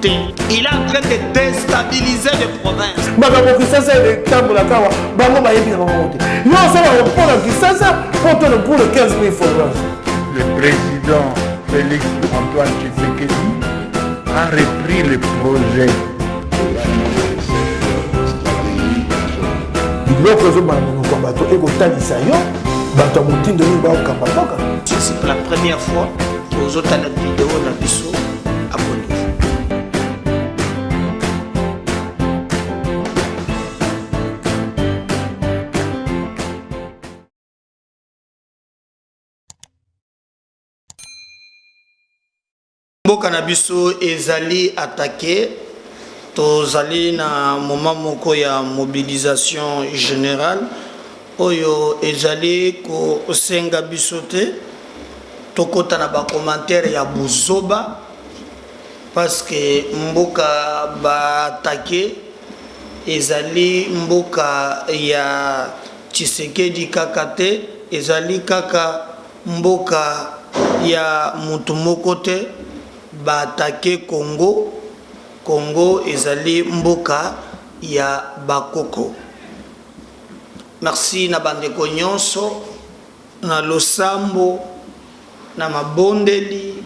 Il est en train de déstabiliser les provinces. Le président Félix Antoine Tshisekedi a repris le projet. C'est la première fois que vous avez la vidéo dans le biseau. Abonnez-vous. Mboka na biso ezali attaqué. Tozali na moment moko ya mobilisation générale. Oyo ezali ko senga biso te. Tokota na ba commentaire ya buzoba. Parce que mboka ba attaqué. Ezali mboka ya Tshisekedi kakate. Ezali kaka mboka ya mutu moko te. Ba attaqué Congo. Congo ezali mboka ya bakoko. Merci na bandeko nyonso na losambo na mabondeli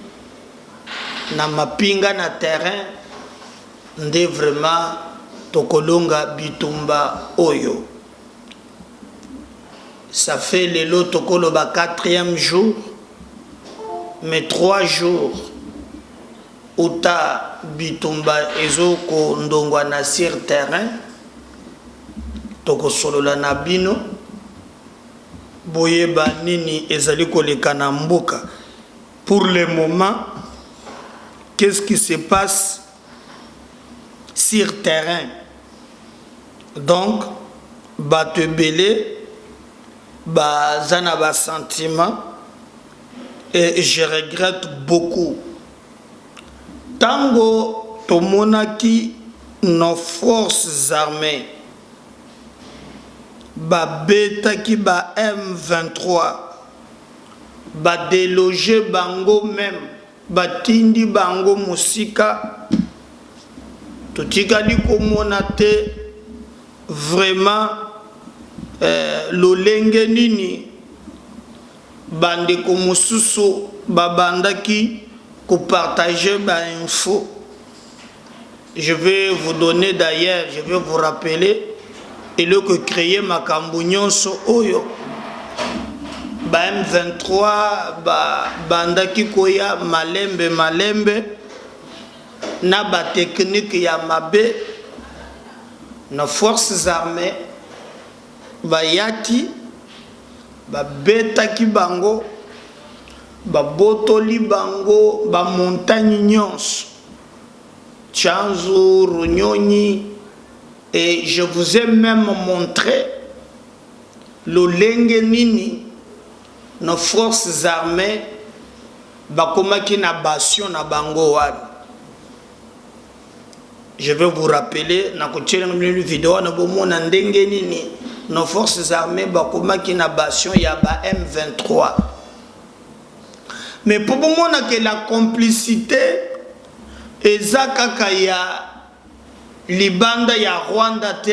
na mapinga na terrain nde vraiment tokolonga bitumba oyo. Ça fait lelo tokoloba 4e jour mais 3 jours uta bitumba ezoko ndongwa na sur terrain toko solola na bino boyeba nini ezali koleka na mboka. Pour le moment, qu'est-ce qui se passe sur terrain? Donc bato belé bazana ba sentiment et je regrette beaucoup. Tango tomonaki nos forces armées ba betaki ba M23 ba déloger bango même ba tindi bango musika totikali komona te vraiment lolenge nini bandeko mususu babandaki partager info. Je vais vous donner d'ailleurs, je vais vous rappeler et le que créer ma cambunion so oyo ba M23 ba bandaki koya malembe na ba technique ya mabe na forces armées ba yaki ba betaki bango ba botoli bango ba montagne nyonso Chanzu, Runyonyi, et je vous ai même montré le lengenini nos forces armées bakomaki na bastion na bango wana. Je vais vous rappeler na kotiela une vidéo na bomona ndenge nini nos forces armées bakomaki na bastion ya ba M23. Mais pour moi, que la complicité ezakaka ya Libanda ya Rwanda te,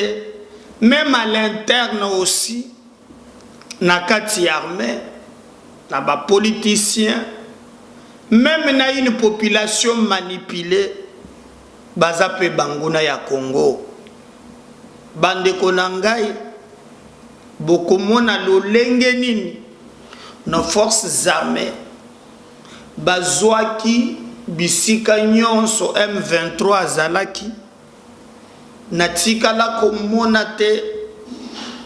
même à l'interne aussi, na kati armée, na ba politiciens, même na une population manipulée, bazape banguna ya Congo. Bande konangai, bokomona lolenge nini, nos forces armées, bazwaki bisika nyonso M23 zalaki natikala komona te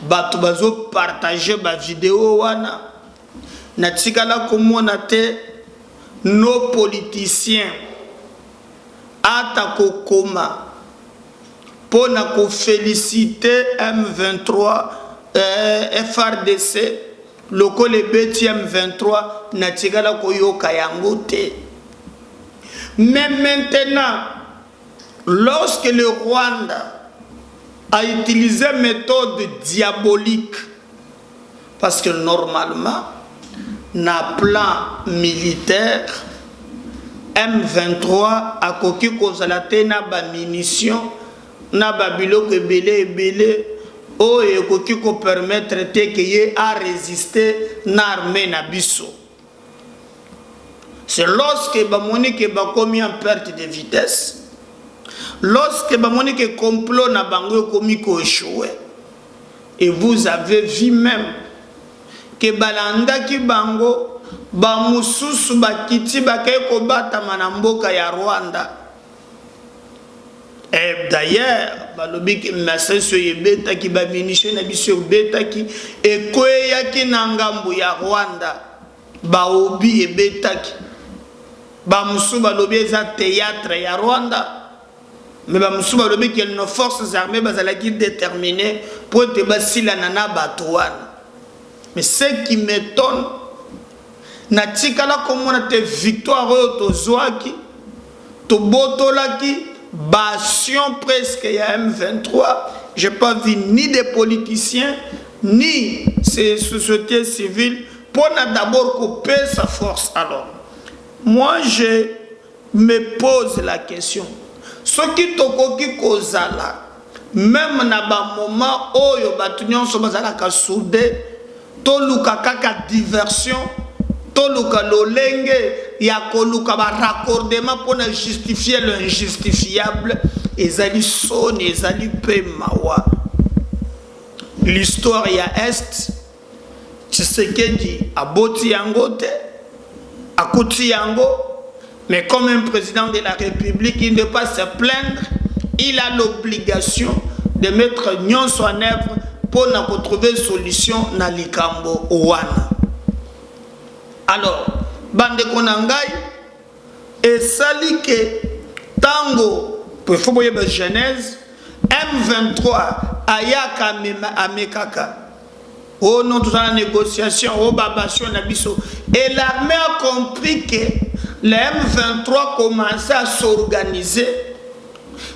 bato bazo partager ba vidéo wana natikala komona te nos politiciens ata kokoma pona ko féliciter M23 FRDC loko le BTM 23 natigala koyoka yango te. Mais maintenant, lorsque le Rwanda a utilisé méthode diabolique, parce que normalement, na plan militaire, M23 akoki kozala te na ba munition na ba biloko ebele oyo ekoki ko permettre te que ye a résister na armée na biso. C'est lorsque bamoni ke bakomi en perte de vitesse, lorsque bamoni ke complot na bango komi ko échouer, et vous avez vu même que balanda ki bango ba mususu bakiti bakay ko batama na mboka ya Rwanda. Et d'ailleurs balobi ki maseso yebeta ki ba munition na biso beta ki ekoya ki na ngambu ya Rwanda ba obi yebeta ki ba musu balobi eza théâtre ya Rwanda, mais ba musu balobi ki nos forces armées bazalaki déterminées pour te basila na batouane. Mais ce qui m'étonne na tikala komona te victoire to zwaki to botolaki bastion presque ya M23, j'ai pas vu ni des politiciens ni ces sociétés civiles pour d'abord couper sa force. Alors moi je me pose la question, ce qui tokoki kozala même na ba moment oyo batu nyonso bazala ka soudé to luka kaka diversion, to luka lolenge ya ko luka ba raccordement pour justifier l'injustifiable, ezali soni ezali pe mawa. L'histoire ya est Tshisekedi aboti yango te akuti yango, mais comme un président de la République il ne peut pas se plaindre, il a l'obligation de mettre nyonso en œuvre pour trouver une solution na likambo wana. Alors bande konangai et sali que tango pour faut boye ba Genèse M23 ayaka amekaka oh non toute la négociation oh babation na biso, et l'armée a compris que le M23 commençait à s'organiser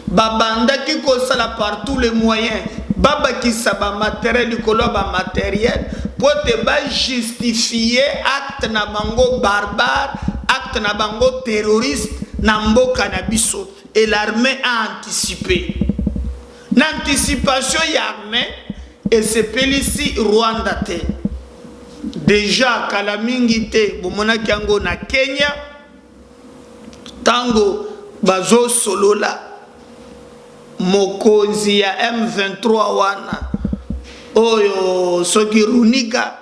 babanda ki kosala par tous les moyens baba ki saba matériel likolo ba matériel pour te ba justifier acte na bango barbare, acte na bango terroriste na mboka na biso. Et l'armée a anticipé. L'anticipation y armée et c'est pelisi Rwanda te. Déjà kalamingi te bomona kiango na Kenya tango bazo solola mokonzi ya M23 wana oyo soki runika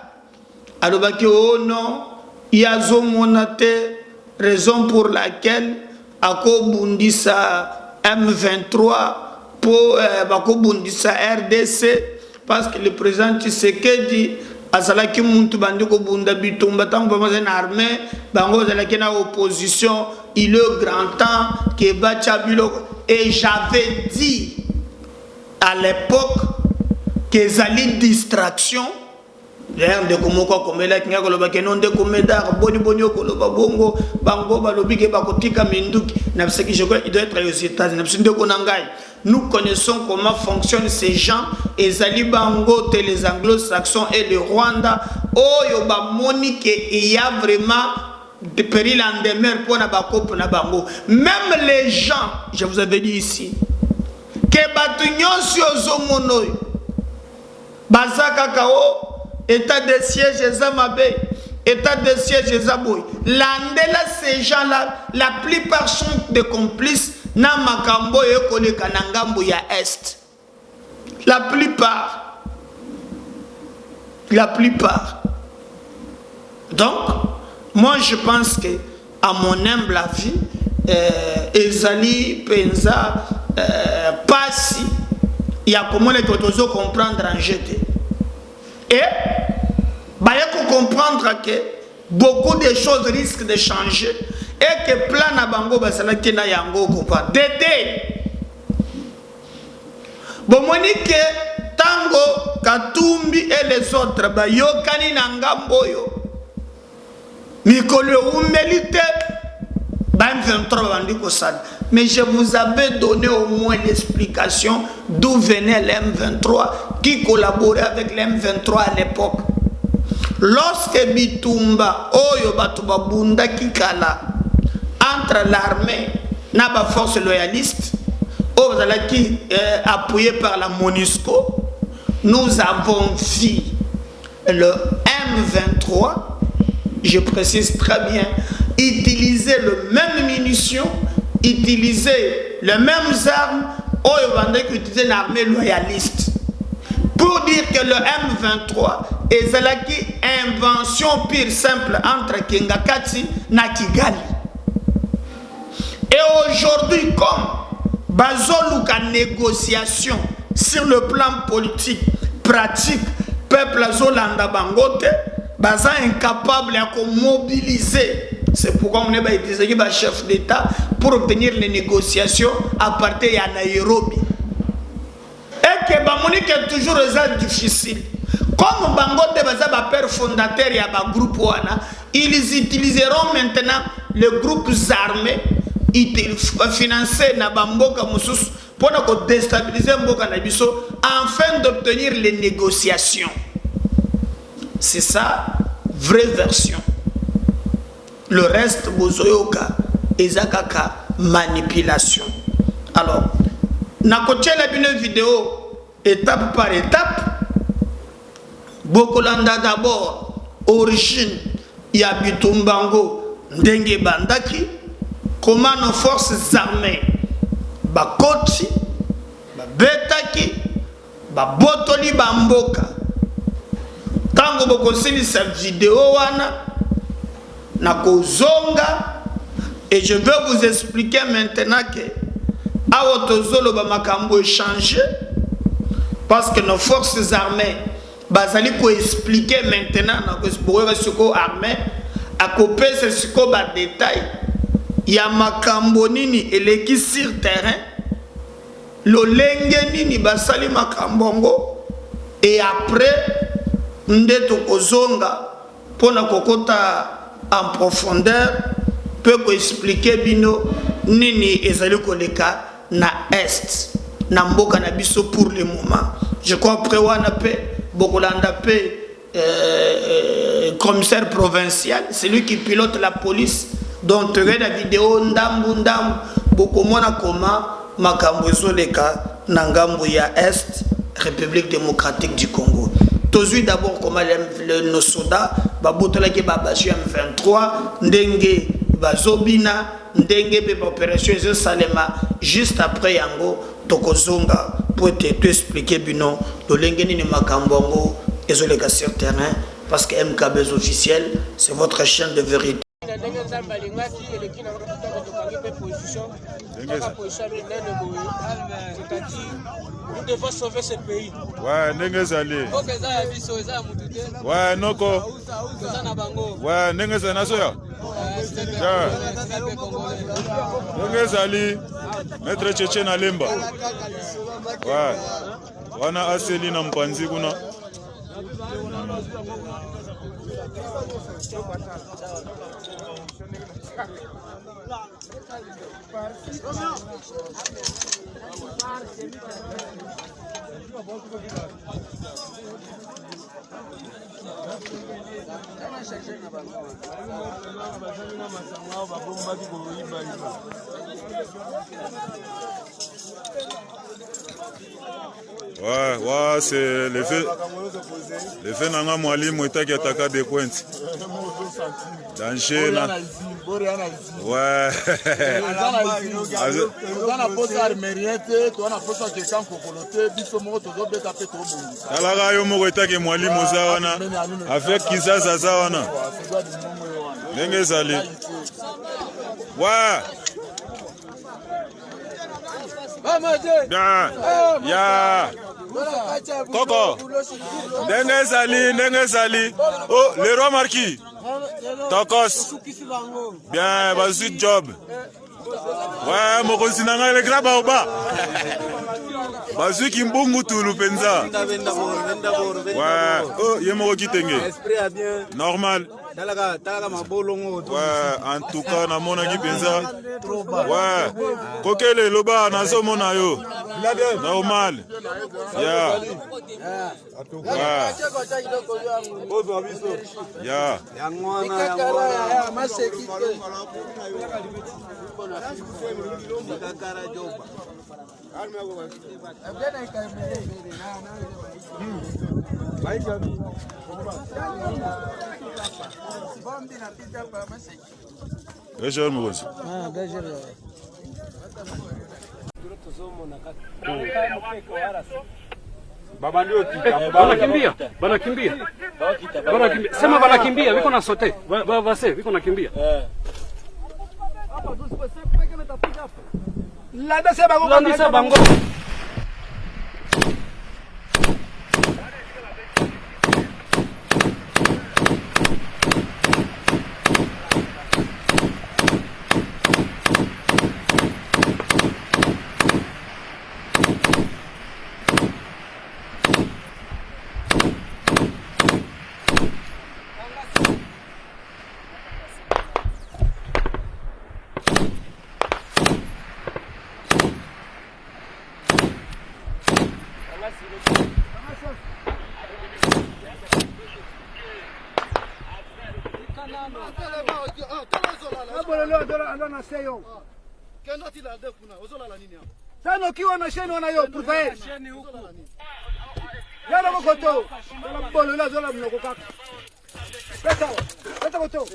alobaki oh non yazo monate, raison pour laquelle akobundisa M23 pour bakobundisa RDC parce que le président Tshisekedi azalaki muntu bandi ko bunda bitumba tango bamaze na armée bango azalaki na opposition, il est grand temps que bacha biloko. Et j'avais dit à l'époque que zali distraction l'air de komoko komela kinga koloba kenon de komeda boni boni koloba bongo bango balobi ke bakotika minduki na ce qui je crois il doit être aux États-Unis na konangai. Nous connaissons comment fonctionnent ces gens et zali bango te les anglo-saxons et le Rwanda oyo ba monique il y a vraiment de péril en demeure pour na bakop na bango. Même les gens, je vous avais dit ici que batunyon si ozomono bazaka kao état de siège ezamabe, état de siège ezaboy landela ces gens là la plupart sont des complices na makambo ekoleka na ngambo ya est. La plupart donc moi je pense que à mon humble avis ezali penza pasi ya komona que tozo comprendre en jeté et baya ko comprendre que beaucoup de choses risquent de changer et que plan na bango basalaki na yango ko pas dédé bomoni que tango Katumbi et les autres bayokani na ngambo yo mikolo umélité mais je vous avais donné au moins l'explication d'où venait l'M23 qui collaborait avec l'M23 à l'époque. Lorsque Bitumba Oyo Batuba Bunda Kikala entre entre l'armée et la force loyaliste, qui appuyée par la MONUSCO, nous avons vu le M23, je précise très bien, utiliser le même munition, utiliser les mêmes armes qu'utilisait l'armée loyaliste. Pour dire que le M23 est la invention pure simple entre Kingakati et Kigali. Et aujourd'hui, comme Bazoluka négociation sur le plan politique, pratique, peuple Azolanda Bangote, Baza incapable de mobiliser. C'est pourquoi on est utilisé le chef d'État pour obtenir les négociations à partir de Nairobi. Et que Bamonique est toujours difficile. Comme Bangote Baza ba père fondateur et ba groupe Wana, ils utiliseront maintenant les groupes armés financés na Bamboka Moussous pour déstabiliser Mboka Nabiso afin d'obtenir les négociations. C'est ça, vraie version. Le reste, Bozoyoka, Ezakaka, manipulation. Alors, Nakoche la une vidéo étape par étape. Bokolanda d'abord, origine, Yabitumbango, Ndenge Bandaki, comment nos forces armées, Bakoti, Betaki, Botoli Bamboka. Tango bokosili sa vidéo wana nakozonga et je vais vous expliquer maintenant que awotozolo ba makambo changer parce que nos forces armées bazali ko expliquer maintenant na ko expliquer siko armée a couper ce siko ba détail ya makambo nini eleki sur terrain lolenge nini basali makambongo et après ndeto kozonga pona kokota en profondeur peut expliquer bino nini ezali koleka na est na mboka na biso pour le moment. Je crois après wana pe bokolanda pe commissaire provincial, c'est lui qui pilote la police. Donc tu regardes la vidéo ndambu bokomona comment makambo ezoleka na ngambo ya est République démocratique du Congo. Tozui d'abord comment nos soldats babotela ke babashu M23 ndenge bazobina ndenge pe opération zo salema juste après yango tokozonga pour te expliquer bino lolenge ni makambongo ezoleka sur terrain parce que MKB officiel c'est votre chaîne de vérité. Nous devons sauver ce pays. Ouais, Nengezali. Ouais, Noko. Ouais, Nengezali Nasoya. Nengezali. Maître Tchétchène Alemba. Ouais. Wana Aseli na Mpanzi kuna. Ouais, c'est l'effet Nanga Mwalimu Itaki Ataka de Pointe. Danger là. Ouais. Alaga yo moko Itaki Mwalimu zawana. Avec Kisasa zawana. Nenge zali. Ouais. Ya. Coco. Nenge zali. Oh, le roi marquis. Tokos. Bien, vas-y job. Ouais, mon sinanga le graba oba. Vas-y kimbungu tulu penza. Ouais, oh, yemo kitenge. Normal. Ouais, en tout cas, na mona ki penza. Ouais, kokele loba na zo mona yo. Normal. Ya. Ya. Bejer Mugozi. Banakimbia. Sema banakimbia, wiko na sote. Wase, wiko nakimbia. Landisa bango. Sana ukiwa na sheni wanayo purfae. Yana mokoto. Bolo la zola mnoko kaka. Peta moto.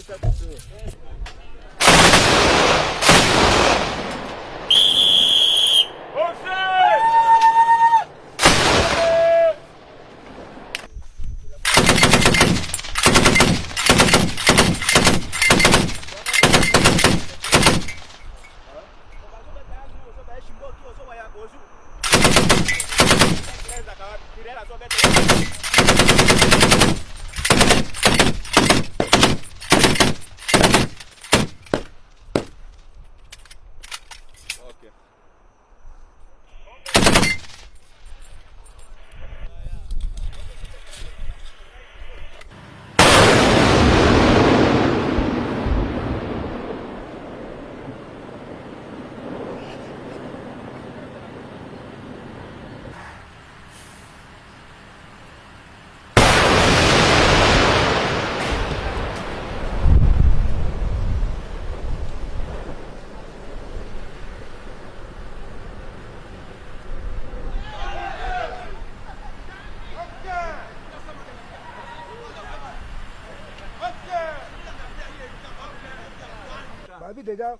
Babi deja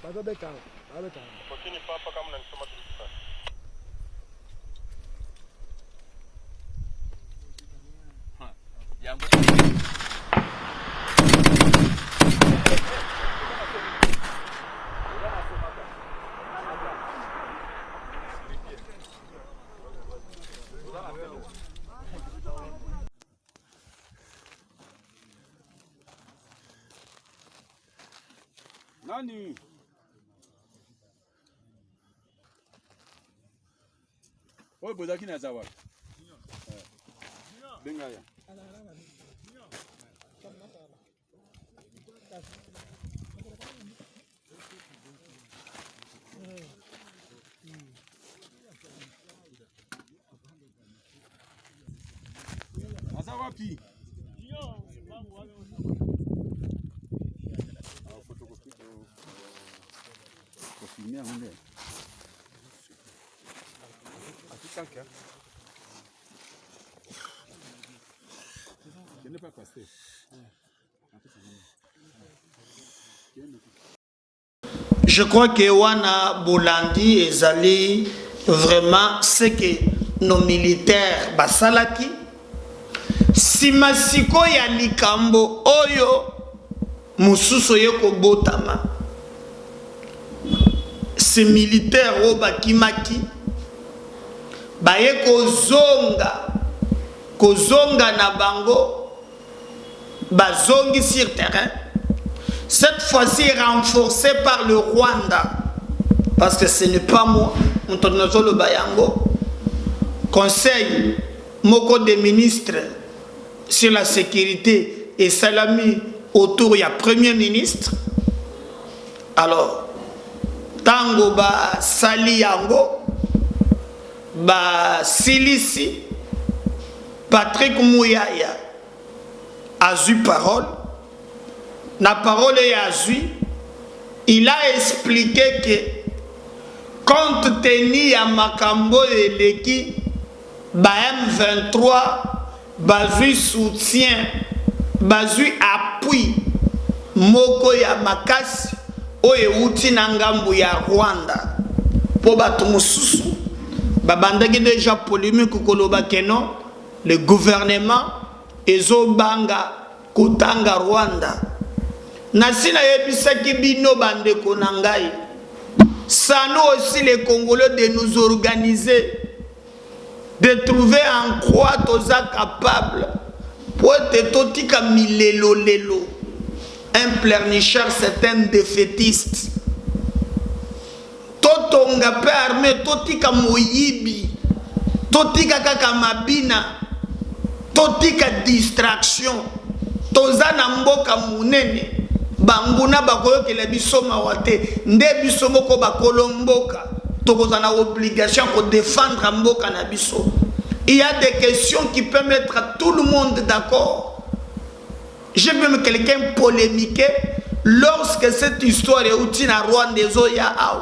bazo beta. Continue papa kama unanisoma tukifanya. Yangu. Nani? Wewe bozaki na zawa. Benga ya. Asa wapi? Je crois que wana Bolandi ezali vraiment ce que nos militaires basalaki simasiko ya likambo oyo mususu yeko botama. Ces militaires o bakimaki baye kozonga na bango bazongi sur terrain, cette fois-ci renforcé par le Rwanda, parce que ce n'est pas moi, le Bayango, conseil moko des ministres sur la sécurité et salami autour, il y a premier ministre. Alors tango ba sali yango Silisi Patrick Mouyaya a eu parole. La parole est à lui. Il a expliqué que compte tenu à Makambo et l'équipe, M23 bazui soutien, bazui appui moko ya makasi oyo uti na ngambu ya Rwanda. Po bato mosusu babandaki déjà polémique koloba keno le gouvernement ezobanga kotanga Rwanda. Nasina yebisaki bino bandeko na ngai. Ça nous aussi les Congolais de nous organiser, de trouver en quoi toza capable pour être totika milelo lelo. Un pleurnicheur, c'est un défaitiste. Totonga pe armé, totika moyibi, totika kaka mabina, totika distraction, toza na mboka munene. Banguna bakoyo ke la biso mawate nde biso moko bakolo mboka tokoza na obligation de défendre mboka na biso. Il y a des questions qui peuvent mettre tout le monde d'accord. J'ai même quelqu'un polémiquer lorsque cette histoire est outil na Rwanda ezoya aw.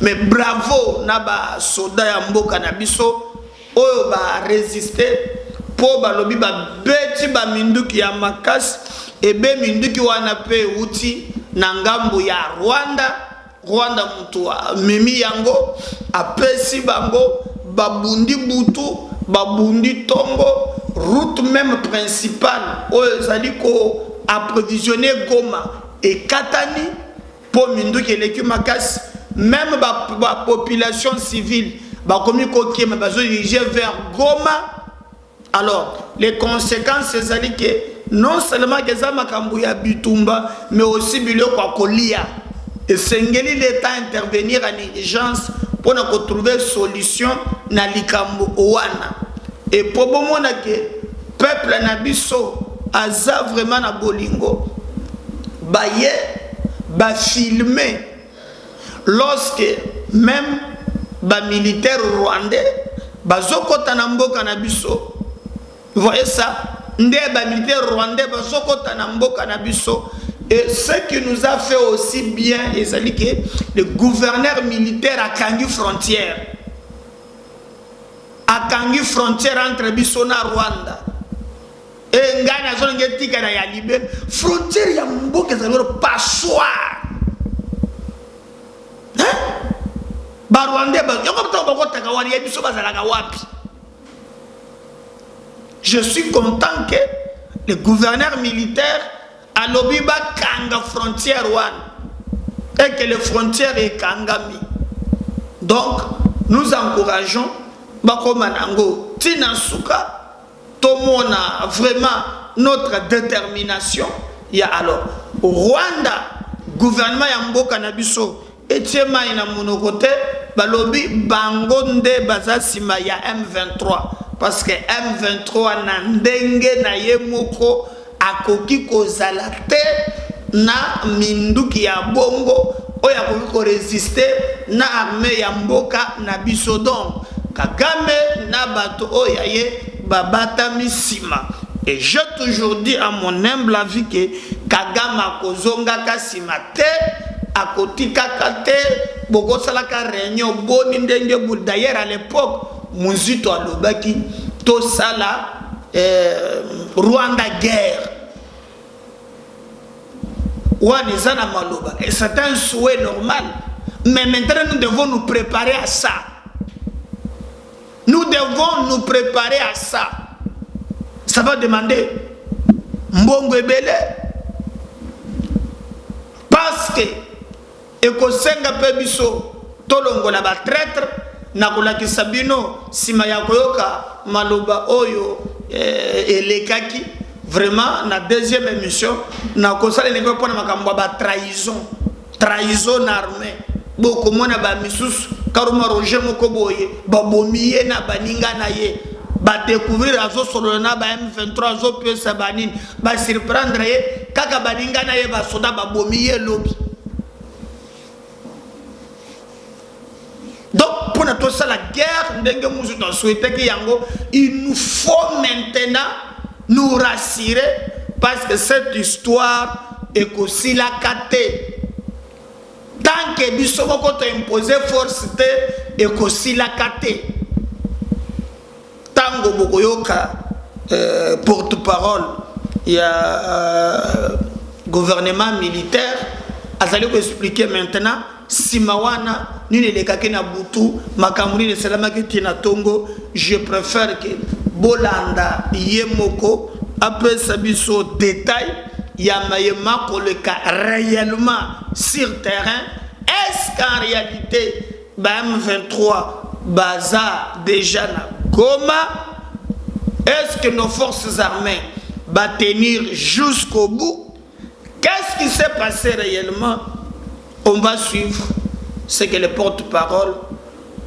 Mais bravo na ba soda ya mboka na biso oyo ba résister po ba lobi ba beti ba minduki ya makasi. Ebe minduki wana pe uti na ngambu ya Rwanda mutu mimi yango apesi bango babundi butu babundi tongo route même principale oyo zali ko approvisionner Goma et Katani po minduki eleki makasi même ba population civile ba komi ko kema bazo diriger vers Goma. Alors les conséquences zali que non seulement que ça makambuya bitumba mais aussi biloko kwa kolia et sengeli l'état intervenir en urgence pour na trouver solution na likambo owana et pour bomona que peuple na biso aza vraiment na bolingo baye ba filmer lorsque même ba militaire rwandais bazokota na mboka na biso. Vous voyez ça? Ndeba militaire rwandais bazokota na mboka na biso. Et ce qui nous a fait aussi bien, c'est que le gouverneur militaire a kangi frontière. A kangi frontière entre biso na Rwanda. Et ngana zone ngetika na ya libere frontière ya mboka zaloro passoir. Hein? Ba Rwandais ba yoko bakota ka wali ya biso bazalaka wapi? Je suis content que le gouverneur militaire a lobby ba kanga frontière one et que les frontières est kangami. Donc nous encourageons Bakomanango Tinasuka Tomona vraiment notre détermination. Il y a alors Rwanda gouvernement ya mboka na biso etiema ina monokote balobi bangonde bazasima ya M23 parce que M23 na ndenge na ye moko akoki kozala te na minduki ya bongo oyo akoki ko résister na armée ya mboka na biso. Donc Kagame na bato oyo ye babata misima. Et j'ai toujours dit à mon humble avis que Kagame akozonga kasima te akotika kate bokosala ka réunion boni ndenge bul. D'ailleurs à l'époque Muzito alobaki to sala Rwanda guerre. Wanezana maloba. Et c'est un souhait normal. Mais maintenant nous devons nous préparer à ça. Nous devons nous préparer à ça. Ça va demander mbongo ebele parce que ekosenga pe biso tolongola ba traître na kolakisa bino sima ya koyoka maloba oyo elekaki vraiment na deuxième émission na kosala lenge pona makambo ba trahison armée boko mona ba misusu karuma Roger Mokoboye babomiye na baninga na ye ba découvrir azo solo na ba M23 azo pesa banini ba surprendre ye kaka baninga na ye ba soda babomiye lobi. Donc pour a tout ça la guerre ndenge musu to souhaité que yango il nous faut maintenant nous rassurer parce que cette histoire est aussi la caté tant que biso moko to imposer force te est aussi la caté tango bokoyoka porte-parole il y a gouvernement militaire azali ko expliquer maintenant simawana ni le kakena butu makamuri le salama ki na tongo je préfère que bolanda yemoko après sabiso détail ya mayema ko le cas réellement sur terrain est-ce qu'en réalité M23 baza déjà na Goma. Est-ce que nos forces armées vont tenir jusqu'au bout? Qu'est-ce qui s'est passé réellement? On va suivre ce que le porte-parole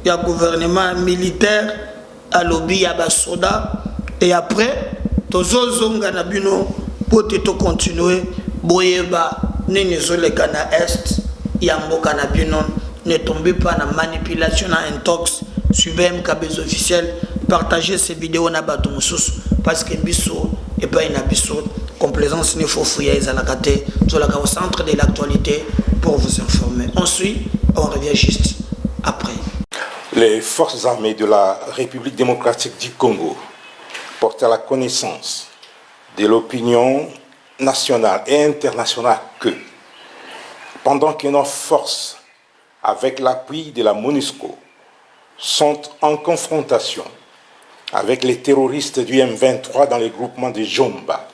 du gouvernement militaire a lobby à Basoda. Et après, tous les gens pour continuer, Boyeba, Nénézole Kana Est, Yambo Kanabino, ne tombez pas dans la manipulation, dans intox, suivez MKB officiel. Partagez ces vidéos na batumoussous parce que biso et pas une abisso complaisance ne faut fouiller à la caté sur la au centre de l'actualité pour vous informer. Ensuite, on revient juste après. Les forces armées de la République démocratique du Congo portent à la connaissance de l'opinion nationale et internationale que pendant que nos forces, avec l'appui de la MONUSCO, sont en confrontation avec les terroristes du M23 dans les groupements de Jomba.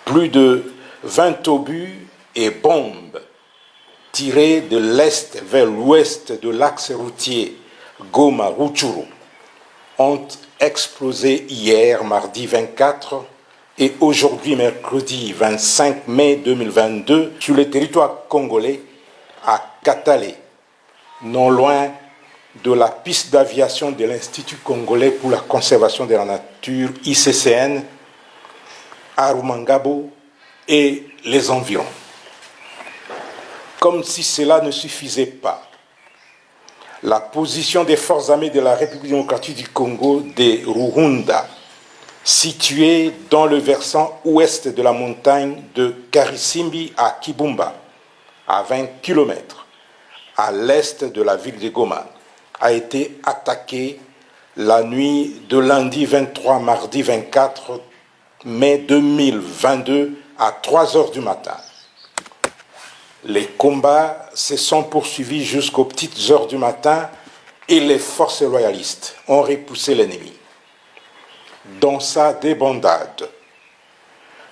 Plus de 20 obus et bombes tirés de l'est vers l'ouest de l'axe routier Goma-Rutshuru ont explosé hier, mardi 24, et aujourd'hui, mercredi 25 mai 2022, sur le territoire congolais à Katale, non loin de la piste d'aviation de l'Institut congolais pour la conservation de la nature, ICCN, à Rumangabo et les environs. Comme si cela ne suffisait pas, la position des forces armées de la République démocratique du Congo de Ruhunda, située dans le versant ouest de la montagne de Karisimbi à Kibumba, à 20 km à l'est de la ville de Goma, a été attaqué la nuit de lundi 23 mardi 24 mai 2022 à 3 h du matin. Les combats se sont poursuivis jusqu'aux petites heures du matin et les forces loyalistes ont repoussé l'ennemi. Dans sa débandade,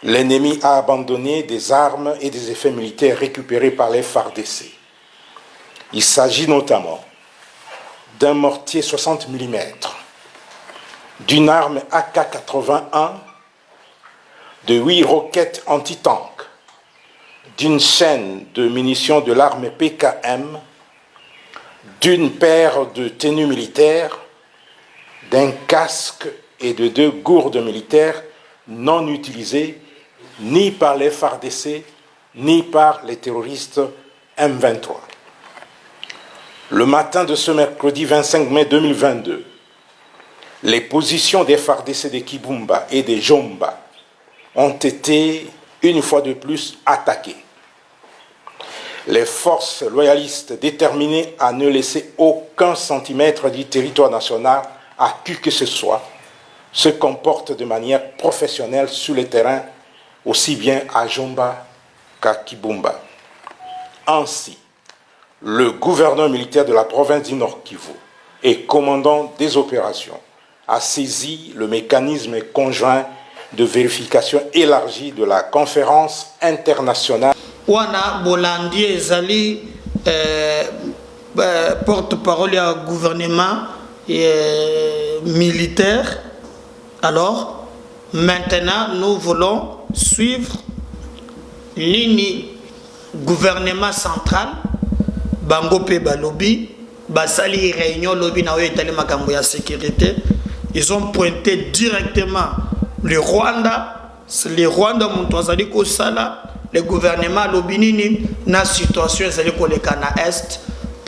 l'ennemi a abandonné des armes et des effets militaires récupérés par les FARDC. Il s'agit notamment d'un mortier 60 mm, d'une arme AK-81, de 8 roquettes anti-tank, d'une chaîne de munitions de l'arme PKM, d'une paire de tenues militaires, d'un casque et de 2 gourdes militaires non utilisées ni par les FARDC ni par les terroristes M23. Le matin de ce mercredi 25 mai 2022, les positions des FARDC de Kibumba et de Jomba ont été une fois de plus attaquées. Les forces loyalistes déterminées à ne laisser aucun centimètre du territoire national à qui que ce soit se comportent de manière professionnelle sur le terrain, aussi bien à Jomba qu'à Kibumba. Ainsi, le gouverneur militaire de la province du Nord Kivu et commandant des opérations a saisi le mécanisme conjoint de vérification élargie de la conférence internationale. Wana Bolandi Ezali, porte-parole du gouvernement militaire. Alors, maintenant, nous voulons suivre l'ini gouvernement central. Bango pe balobi, basali réunion lobby na oyo makambo ya sécurité. Ils ont pointé directement le Rwanda, Montouazali Kosala, le gouvernement lobby nini na situation ezali koleka na est.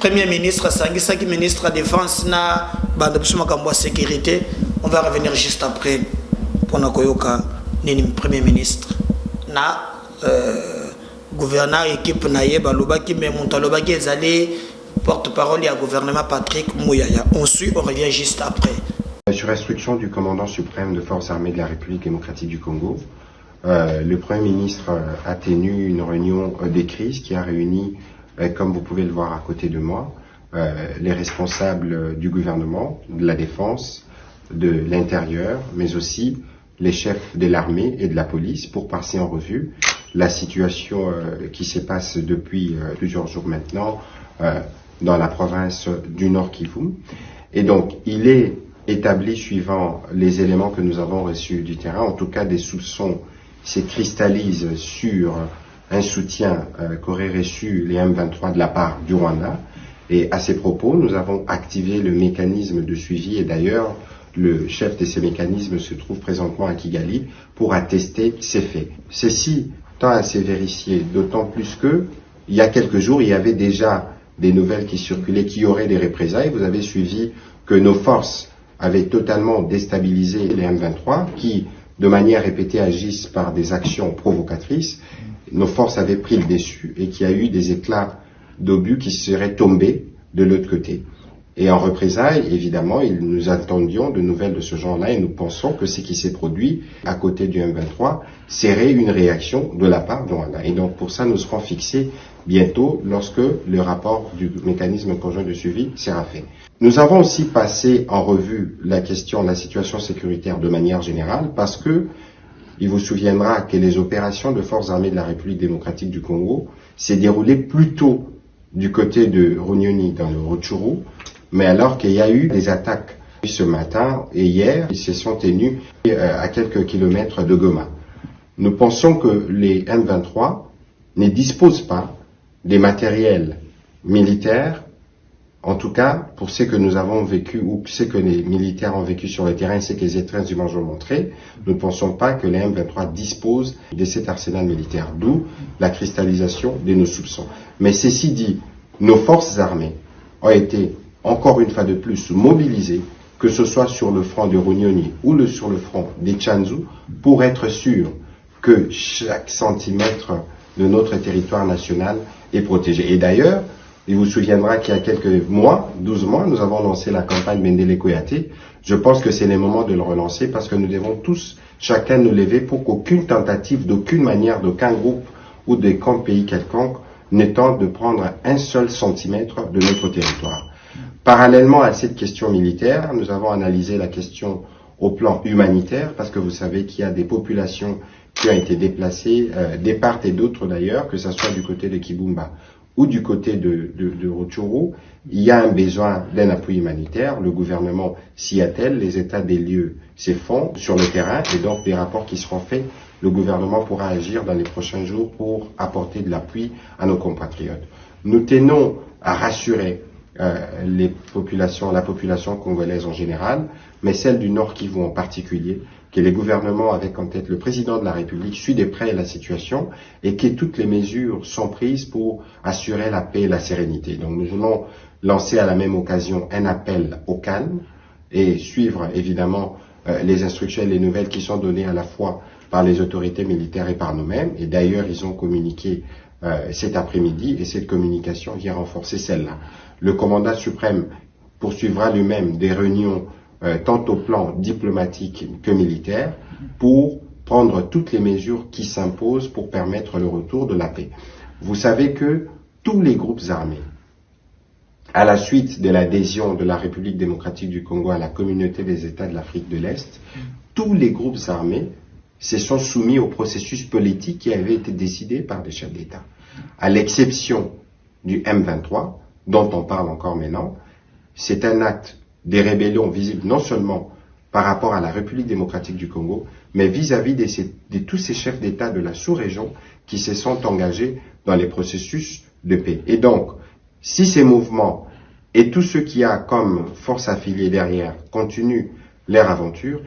Premier ministre, Sangisaki, ministre de la Défense, na Bandabusuma sécurité. On va revenir juste après pour Nakoyoka, Nini Premier ministre. Na gouverneur équipe Naye Balobaki, mais Montalobaki est allé porte-parole du gouvernement Patrick Mouyaya. On suit, on revient juste après. Sur instruction du commandant suprême de forces armées de la République démocratique du Congo, le Premier ministre a tenu une réunion de crise qui a réuni, comme vous pouvez le voir à côté de moi, les responsables du gouvernement, de la défense, de l'intérieur, mais aussi les chefs de l'armée et de la police pour passer en revue la situation qui se passe depuis plusieurs jours maintenant dans la province du Nord Kivu. Et donc, il est établi suivant les éléments que nous avons reçus du terrain, en tout cas des soupçons se cristallisent sur un soutien qu'auraient reçu les M23 de la part du Rwanda. Et à ces propos, nous avons activé le mécanisme de suivi et d'ailleurs, le chef de ces mécanismes se trouve présentement à Kigali pour attester ces faits. Ceci tend à se vérifier, d'autant plus que, il y a quelques jours, il y avait déjà des nouvelles qui circulaient, qui auraient des représailles. Vous avez suivi que nos forces avaient totalement déstabilisé les M23, qui, de manière répétée, agissent par des actions provocatrices. Nos forces avaient pris le dessus et qu'il y a eu des éclats d'obus qui seraient tombés de l'autre côté. Et en représailles, évidemment, nous attendions de nouvelles de ce genre-là et nous pensons que ce qui s'est produit à côté du M23 serait une réaction de la part de Rwanda. Et donc pour ça, nous serons fixés bientôt lorsque le rapport du mécanisme conjoint de suivi sera fait. Nous avons aussi passé en revue la question de la situation sécuritaire de manière générale parce que il vous souviendra que les opérations de forces armées de la République démocratique du Congo s'est déroulées plutôt du côté de Runyoni dans le Rutshuru, mais alors qu'il y a eu des attaques ce matin et hier, ils se sont tenus à quelques kilomètres de Goma. Nous pensons que les M23 ne disposent pas des matériels militaires, en tout cas pour ce que nous avons vécu ou ce que les militaires ont vécu sur le terrain, ce que les étreintes du ont montré, nous ne pensons pas que les M23 disposent de cet arsenal militaire, d'où la cristallisation de nos soupçons. Mais ceci dit, nos forces armées ont été encore une fois de plus mobilisées, que ce soit sur le front de Runyoni ou sur le front des Tchanzu, pour être sûr que chaque centimètre de notre territoire national est protégé. Et d'ailleurs, il vous souviendra qu'il y a quelques mois, 12 mois, nous avons lancé la campagne Mendele Koyate. Je pense que c'est le moment de le relancer parce que nous devons tous, chacun nous lever pour qu'aucune tentative, d'aucune manière, d'aucun groupe ou de camp pays quelconque ne tente de prendre un seul centimètre de notre territoire. Parallèlement à cette question militaire, nous avons analysé la question au plan humanitaire parce que vous savez qu'il y a des populations qui ont été déplacées, des parts et d'autres d'ailleurs, que ce soit du côté de Kibumba ou du côté de Rutshuru. Il y a un besoin d'un appui humanitaire. Le gouvernement s'y attelle, les états des lieux s'y font sur le terrain et donc des rapports qui seront faits, le gouvernement pourra agir dans les prochains jours pour apporter de l'appui à nos compatriotes. Nous tenons à rassurer la population congolaise en général, mais celle du Nord Kivu en particulier, que les gouvernements avec en tête le président de la République suit de près la situation et que toutes les mesures sont prises pour assurer la paix et la sérénité. Donc nous voulons lancer à la même occasion un appel au calme et suivre évidemment les instructions et les nouvelles qui sont données à la fois par les autorités militaires et par nous-mêmes. Et d'ailleurs, ils ont communiqué cet après-midi et cette communication vient renforcer celle-là. Le commandant suprême poursuivra lui-même des réunions tant au plan diplomatique que militaire pour prendre toutes les mesures qui s'imposent pour permettre le retour de la paix. Vous savez que tous les groupes armés, à la suite de l'adhésion de la République démocratique du Congo à la communauté des États de l'Afrique de l'Est, tous les groupes armés se sont soumis au processus politique qui avait été décidé par les chefs d'État. À l'exception du M23, dont on parle encore maintenant, c'est un acte de rébellion visible non seulement par rapport à la République démocratique du Congo, mais vis-à-vis de tous ces chefs d'État de la sous-région qui se sont engagés dans les processus de paix. Et donc, si ces mouvements et tous ceux qui a comme force affiliée derrière continuent leur aventure,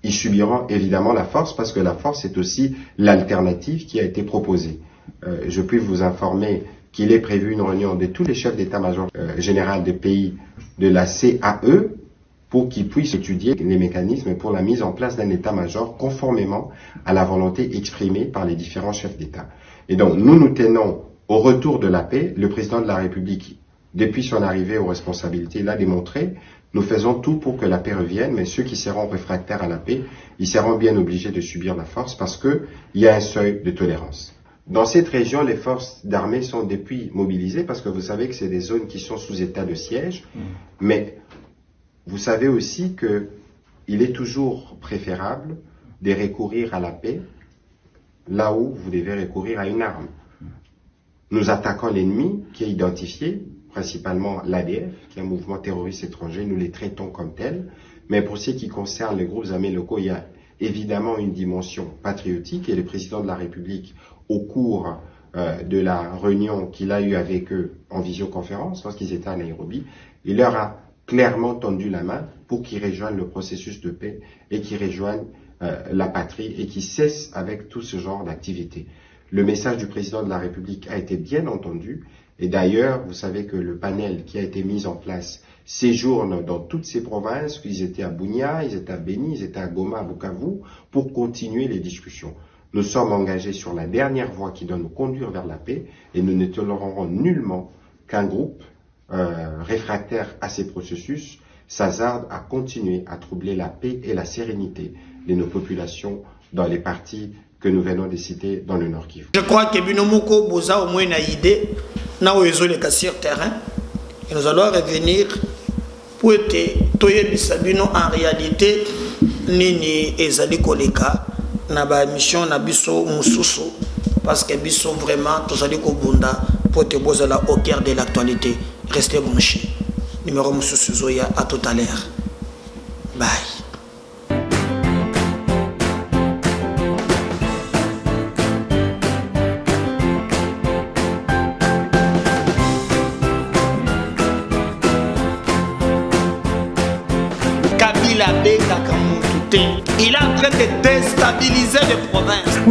ils subiront évidemment la force parce que la force est aussi l'alternative qui a été proposée. Je puis vous informer qu'il est prévu une réunion de tous les chefs d'état-major général des pays de la CAE pour qu'ils puissent étudier les mécanismes pour la mise en place d'un état-major conformément à la volonté exprimée par les différents chefs d'État. Et donc, nous tenons au retour de la paix. Le président de la République, depuis son arrivée aux responsabilités, l'a démontré. Nous faisons tout pour que la paix revienne, mais ceux qui seront réfractaires à la paix, ils seront bien obligés de subir la force parce qu'il y a un seuil de tolérance. Dans cette région, les forces d'armée sont depuis mobilisées parce que vous savez que c'est des zones qui sont sous état de siège, mais vous savez aussi qu'il est toujours préférable de recourir à la paix là où vous devez recourir à une arme. Nous attaquons l'ennemi qui est identifié, principalement l'ADF, qui est un mouvement terroriste étranger, nous les traitons comme tels, mais pour ce qui concerne les groupes armés locaux, il y a évidemment une dimension patriotique et le président de la République, au cours de la réunion qu'il a eue avec eux en visioconférence, lorsqu'ils étaient à Nairobi, il leur a clairement tendu la main pour qu'ils rejoignent le processus de paix et qu'ils rejoignent la patrie et qu'ils cessent avec tout ce genre d'activité. Le message du président de la République a été bien entendu et d'ailleurs, vous savez que le panel qui a été mis en place séjourne dans toutes ces provinces. Ils étaient à Bunia, ils étaient à Beni, ils étaient à Goma, à Bukavu pour continuer les discussions. Nous sommes engagés sur la dernière voie qui doit nous conduire vers la paix et nous ne tolérerons nullement qu'un groupe réfractaire à ces processus s'hasarde à continuer à troubler la paix et la sérénité de nos populations dans les parties que nous venons de citer dans le Nord Kivu. Je crois que Binomoko Boza au moins une idée, na oezo le sur terrain, et nous allons revenir pour être toye bisabino en réalité nini ezali koleka na ba mission na biso mususu parce que biso vraiment tozali ko bunda pour te bozala au cœur de l'actualité. Restez branchés. Numéro mususu zoya, à tout à l'heure. Bye. Il est en train de déstabiliser les provinces. Le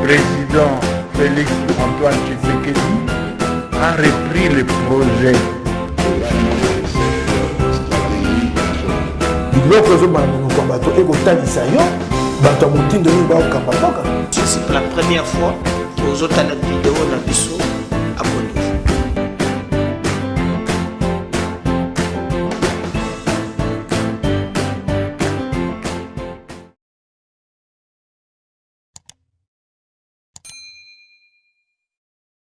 président Félix Antoine Tshisekedi a repris le projet. C'est la première fois que vous avez la vidéo dans le